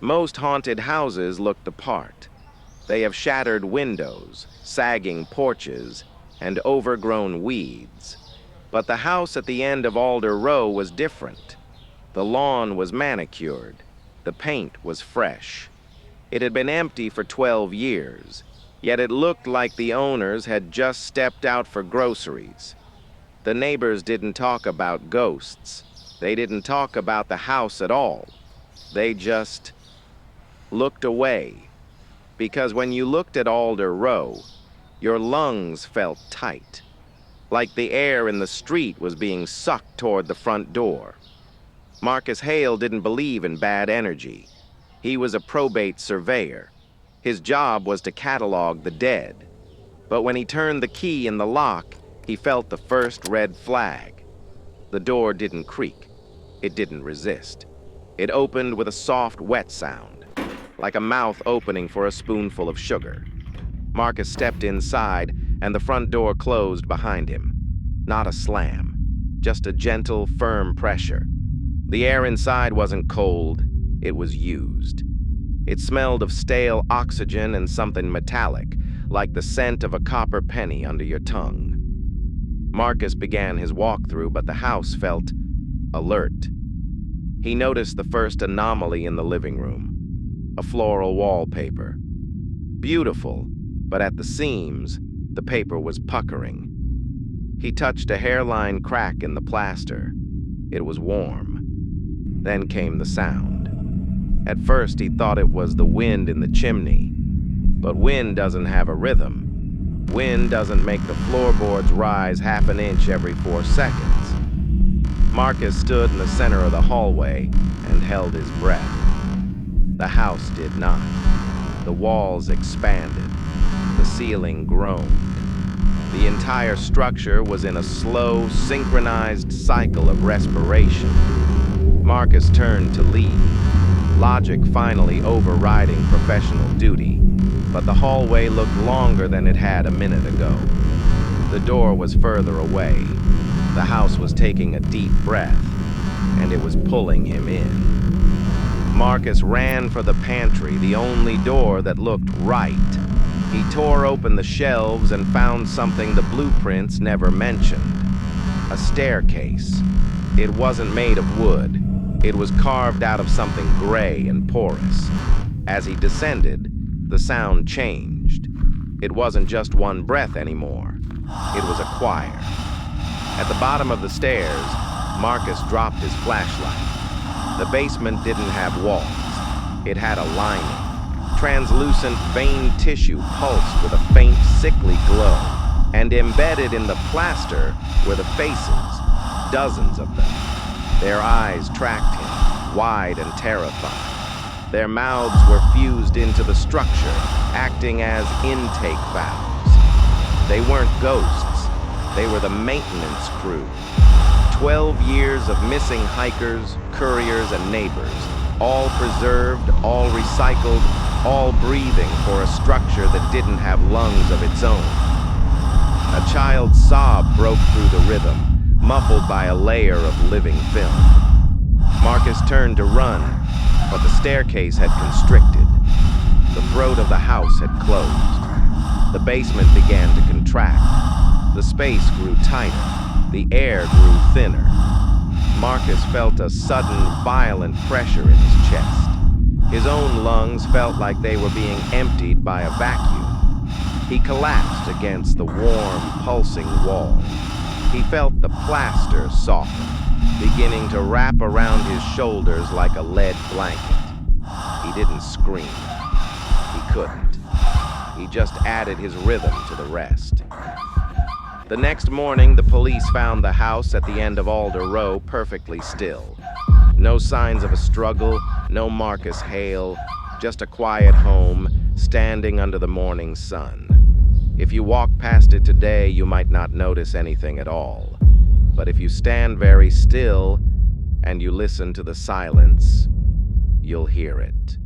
Most haunted houses look the part. They have shattered windows, sagging porches, and overgrown weeds. But the house at the end of Alder Row was different. The lawn was manicured. The paint was fresh. It had been empty for 12 years, yet it looked like the owners had just stepped out for groceries. The neighbors didn't talk about ghosts. They didn't talk about the house at all. They just looked away. Because when you looked at Alder Row, your lungs felt tight, like the air in the street was being sucked toward the front door. Marcus Hale didn't believe in bad energy. He was a probate surveyor. His job was to catalog the dead. But when he turned the key in the lock, he felt the first red flag. The door didn't creak. It didn't resist. It opened with a soft, wet sound, like a mouth opening for a spoonful of sugar. Marcus stepped inside, and the front door closed behind him. Not a slam, just a gentle, firm pressure. The air inside wasn't cold, it was used. It smelled of stale oxygen and something metallic, like the scent of a copper penny under your tongue. Marcus began his walkthrough, but the house felt alert. He noticed the first anomaly in the living room, a floral wallpaper. Beautiful, but at the seams, the paper was puckering. He touched a hairline crack in the plaster. It was warm. Then came the sound. At first, he thought it was the wind in the chimney. But wind doesn't have a rhythm. Wind doesn't make the floorboards rise half an inch every 4 seconds. Marcus stood in the center of the hallway and held his breath. The house did not. The walls expanded. The ceiling groaned. The entire structure was in a slow, synchronized cycle of respiration. Marcus turned to leave, logic finally overriding professional duty, but the hallway looked longer than it had a minute ago. The door was further away. The house was taking a deep breath, and it was pulling him in. Marcus ran for the pantry, the only door that looked right. He tore open the shelves and found something the blueprints never mentioned. A staircase. It wasn't made of wood. It was carved out of something gray and porous. As he descended, the sound changed. It wasn't just one breath anymore. It was a choir. At the bottom of the stairs, Marcus dropped his flashlight. The basement didn't have walls. It had a lining. Translucent vein tissue pulsed with a faint, sickly glow. And embedded in the plaster were the faces, dozens of them. Their eyes tracked him, wide and terrified. Their mouths were fused into the structure, acting as intake valves. They weren't ghosts. They were the maintenance crew. 12 years of missing hikers, couriers, and neighbors, all preserved, all recycled, all breathing for a structure that didn't have lungs of its own. A child's sob broke through the rhythm, muffled by a layer of living film. Marcus turned to run, but the staircase had constricted. The throat of the house had closed. The basement began to contract. The space grew tighter. The air grew thinner. Marcus felt a sudden, violent pressure in his chest. His own lungs felt like they were being emptied by a vacuum. He collapsed against the warm, pulsing wall. He felt the plaster soften, beginning to wrap around his shoulders like a lead blanket. He didn't scream. He couldn't. He just added his rhythm to the rest. The next morning, the police found the house at the end of Alder Row perfectly still. No signs of a struggle, no Marcus Hale, just a quiet home, standing under the morning sun. If you walk past it today, you might not notice anything at all. But if you stand very still and you listen to the silence, you'll hear it.